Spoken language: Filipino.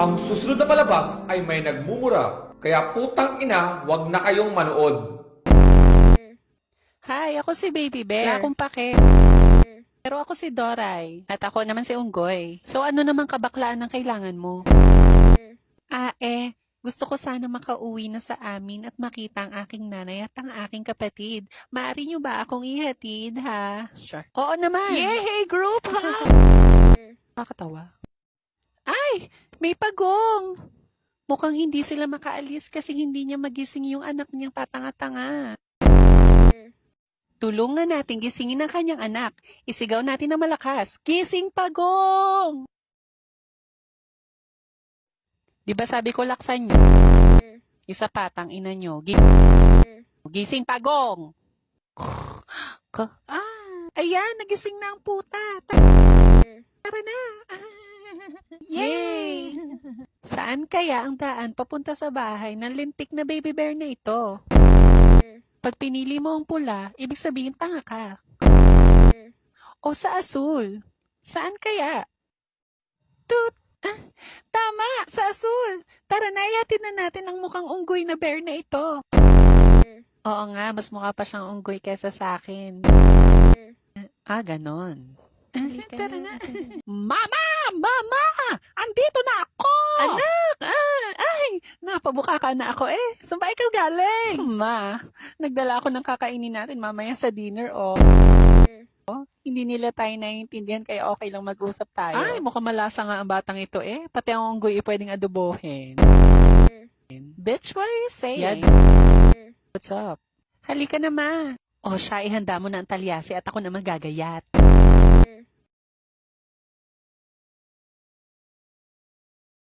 Ang susunod na palabas ay may nagmumura. Kaya putang ina, wag na kayong manood. Hi, ako si Baby Bear. Wala akong pake. Pero ako si Doray. At ako naman si Unggoy. So ano naman kabaklaan ang kailangan mo? Gusto ko sana makauwi na sa amin at makita ang aking nanay at ang aking kapatid. Maaari niyo ba akong ihatid, ha? Sure. Oo naman. Yay, group, ha? Nakakatawa. Ay, may pagong. Mukhang hindi sila makaalis kasi hindi niya magising yung anak niyang tatanga-tanga. Tulungan natin gisingin ang kanyang anak. Isigaw natin na malakas. Gising, pagong! Di ba sabi ko laksan niyo? Isa patang ina niyo. Gising, pagong! Ayan, nagising na ang puta. Tara na. Yay! Saan kaya ang daan papunta sa bahay ng lintik na baby bear na ito? Pag pinili mo ang pula, ibig sabihin tanga ka. O sa asul? Saan kaya? Tut! Tama! Sa asul! Tara na, ihatid na natin ang mukhang unggoy na bear na ito. Oo nga, mas mukha pa siyang unggoy kesa sa akin. Ganon. Tara na. Mama! Mama! Andito na ako! Anak! Napabuka ka na ako eh. Saan ba ikaw galing? Ma, nagdala ako ng kakainin natin mamaya sa dinner Hindi nila tayo naiintindihan kaya okay lang mag-usap tayo. Ay, mukhang malasa nga ang batang ito eh. Pati ang unggoy pwedeng adobohin. Bitch, what are you saying? What's up? Halika na ma. Siya, ihanda mo na ang talyasi at ako na magagayat.